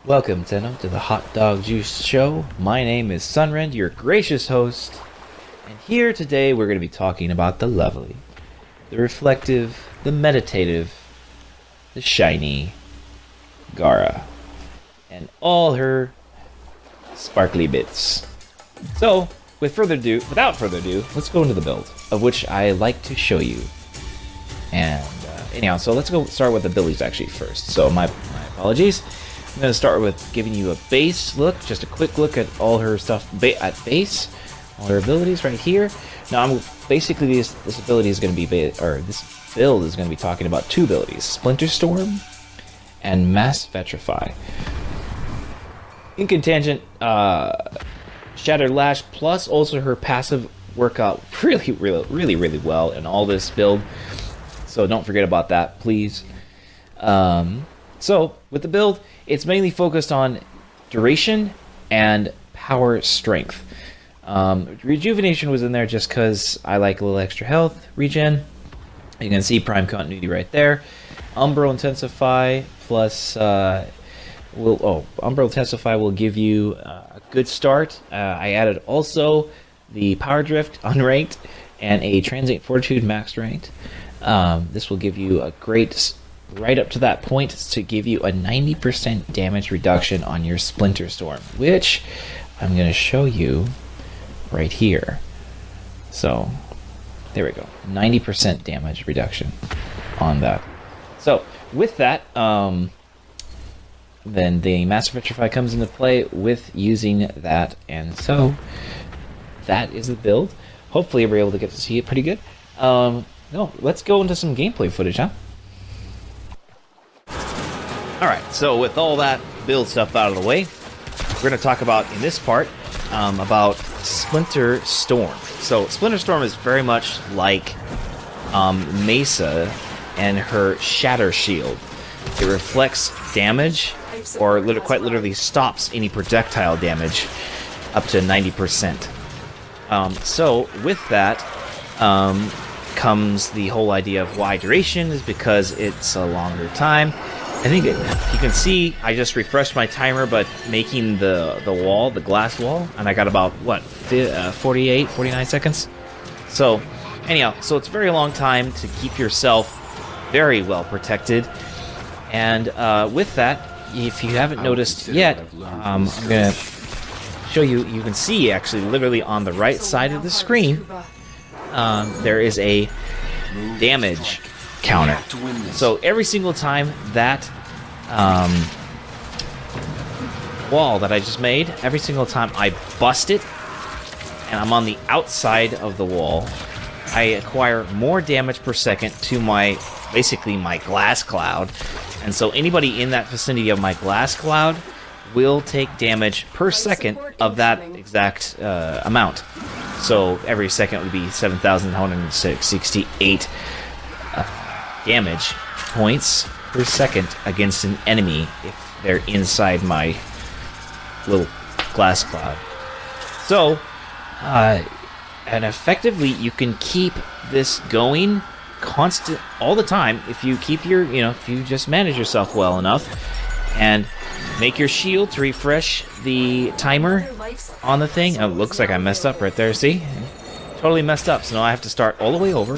Welcome, Tenno, to the Hot Dog Juice Show. My name is Sunrend, your gracious host, and here today we're going to be talking about the lovely, the reflective, the meditative, the shiny Gara, and all her sparkly bits. So, without further ado, let's go into the build, of which I like to show you. And anyhow, so let's go start with the abilities actually first. So my apologies. I'm going to start with giving you a base look, just a quick look at all her stuff at base, all her abilities right here. Now, basically this ability is going to be, this build is going to be talking about two abilities: Splinter Storm and Mass Petrify. Incantangent, Shattered Lash, plus also her passive work out really well in all this build. So don't forget about that, please. So with the build, it's mainly focused on duration and power strength. Rejuvenation was in there just because I like a little extra health regen. You can see Prime Continuity right there. Umbral Intensify plus Umbral Intensify will give you a good start. I added also the Power Drift unranked and a Transient Fortitude max ranked. This will give you a great, right up to that point, to give you a 90% damage reduction on your Splinter Storm, which I'm going to show you right here. So there we go, 90% damage reduction on that. So with that, then the Master Petrify comes into play with using that, and so that is the build. Hopefully we're able to get to see it pretty good. No, let's go into some gameplay footage, huh? Alright, so with all that build stuff out of the way, we're going to talk about, in this part, about Splinter Storm. So, Splinter Storm is very much like Mesa and her Shatter Shield. It reflects damage, or quite literally stops any projectile damage up to 90%. So, with that, comes the whole idea of why duration is because it's a longer time. I think you can see I just refreshed my timer, but making the wall, the glass wall, and I got about, what, 48, 49 seconds? So, anyhow, so it's a very long time to keep yourself very well protected. And with that, if you haven't noticed yet, I'm going to show you, you can see actually literally on the right side of the screen, there is a damage counter. So every single time that wall that I just made, every single time I bust it and I'm on the outside of the wall, I acquire more damage per second to basically my glass cloud. And so anybody in that vicinity of my glass cloud will take damage per second of that exact amount. So every second would be 7,168 damage points per second against an enemy if they're inside my little glass cloud. So, and effectively you can keep this going constant all the time if you keep your, if you just manage yourself well enough and make your shield to refresh the timer on the thing. Oh, it looks like I messed up right there, see? Totally messed up, so now I have to start all the way over.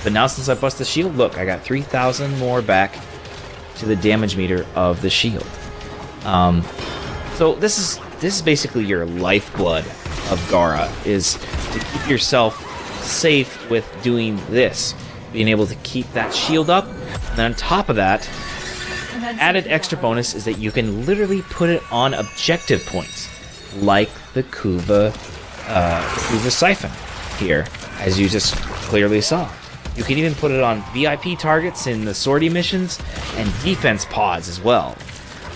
But now since I bust the shield, look, I got 3,000 more back to the damage meter of the shield. So this is basically your lifeblood of Gara, is to keep yourself safe with doing this. Being able to keep that shield up, and then on top of that, added extra bonus is that you can literally put it on objective points, like the Kuva Siphon here, as you just clearly saw. You can even put it on VIP targets in the sortie missions and defense pods as well,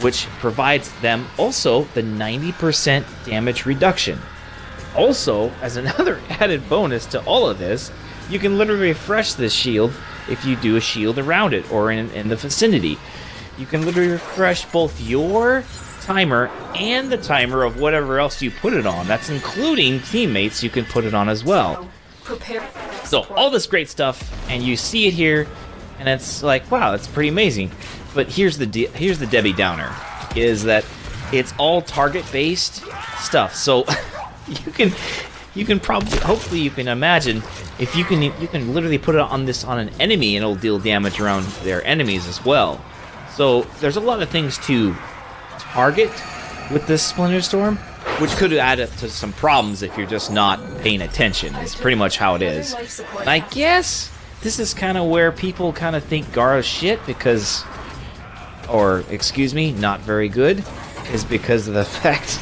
which provides them also the 90% damage reduction. Also, as another added bonus to all of this, you can literally refresh this shield if you do a shield around it or in the vicinity. You can literally refresh both your timer and the timer of whatever else you put it on. That's including teammates you can put it on as well. So all this great stuff, and you see it here, and it's like, wow, that's pretty amazing. But here's the Debbie Downer, is that it's all target-based stuff. So you can probably, hopefully you can imagine, if you can literally put it on an enemy and it'll deal damage around their enemies as well. So there's a lot of things to target with this Splinter Storm, which could add up to some problems if you're just not paying attention. It's pretty much how it is. And I guess this is kind of where people kind of think Gara's shit because, or excuse me, not very good, is because of the fact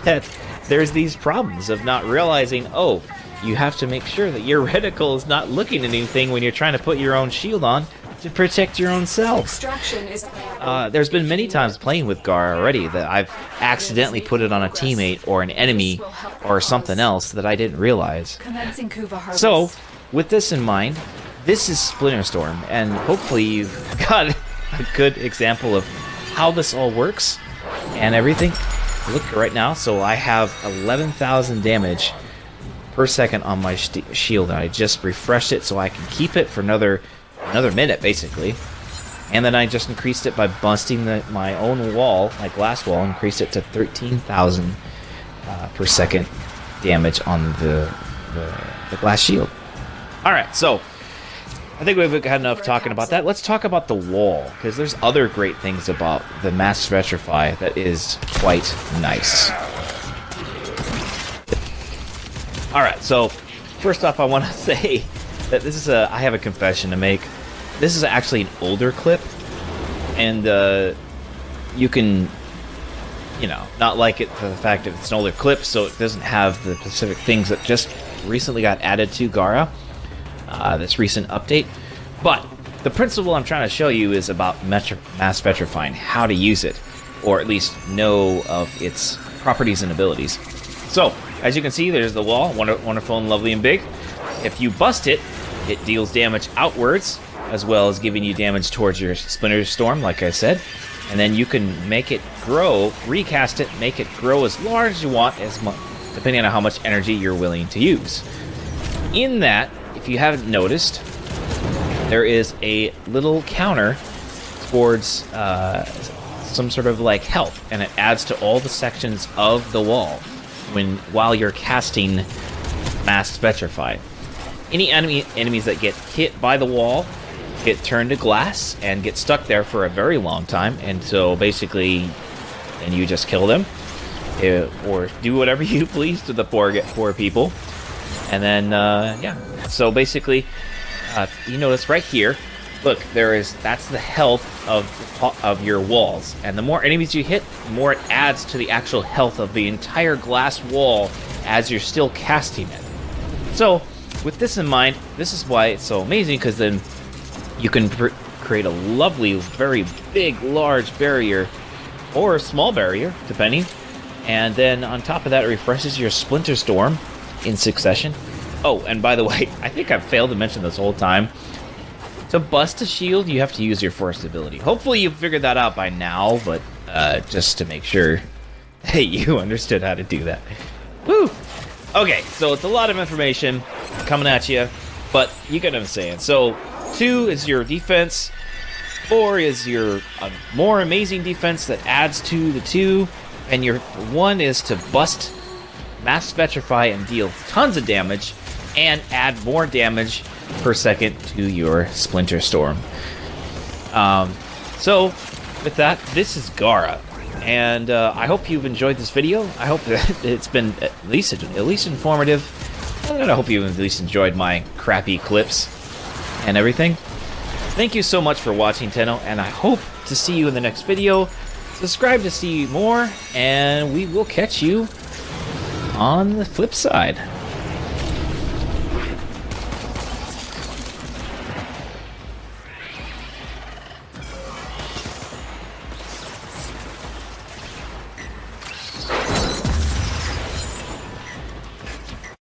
that there's these problems of not realizing, oh, you have to make sure that your reticle is not looking at anything when you're trying to put your own shield on to protect your own self. There's been many times playing with Gara already that I've accidentally put it on a teammate or an enemy or something else that I didn't realize. So, with this in mind, this is Splinter Storm, and hopefully you've got a good example of how this all works and everything. Look right now, so I have 11,000 damage per second on my shield. I just refreshed it so I can keep it for another minute, basically. And then I just increased it by busting my own wall, my glass wall, increased it to 13,000 per second damage on the glass shield. Alright, so I think we've had enough talking about that. Let's talk about the wall, because there's other great things about the Mass Vetrify that is quite nice. Alright, so first off I want to say that this is I have a confession to make. This is actually an older clip, and you can, not like it for the fact that it's an older clip, so it doesn't have the specific things that just recently got added to Gara, this recent update. But the principle I'm trying to show you is about Mass Vetrifying, how to use it, or at least know of its properties and abilities. So, as you can see, there's the wall, wonderful and lovely and big. If you bust it, it deals damage outwards, as well as giving you damage towards your Splinter Storm, like I said. And then you can make it grow, recast it, make it grow as large as you want, depending on how much energy you're willing to use. In that, if you haven't noticed, there is a little counter towards some sort of like health, and it adds to all the sections of the wall while you're casting Mass Vetrify. Any enemies that get hit by the wall get turned to glass and get stuck there for a very long time, and so basically then you just kill them or do whatever you please to the poor people. And then yeah, so basically you notice right here, look, that's the health of your walls, and the more enemies you hit, the more it adds to the actual health of the entire glass wall as you're still casting it. So with this in mind, this is why it's so amazing, because then you can create a lovely, very big, large barrier, or a small barrier, depending. And then on top of that, it refreshes your Splinter Storm in succession. Oh, and by the way, I think I've failed to mention this whole time. To bust a shield, you have to use your first ability. Hopefully you figured that out by now, but just to make sure, hey, you understood how to do that. Woo! Okay, so it's a lot of information coming at you, but you get what I'm saying. So 2 is your defense, 4 is your more amazing defense that adds to the 2, and your 1 is to bust, Mass Vetrify, and deal tons of damage, and add more damage per second to your Splinter Storm. So with that, this is Gara, and I hope you've enjoyed this video. I hope that it's been at least informative, and I hope you at least enjoyed my crappy clips and everything. Thank you so much for watching, Tenno, and I hope to see you in the next video. Subscribe to see more, and we will catch you on the flip side.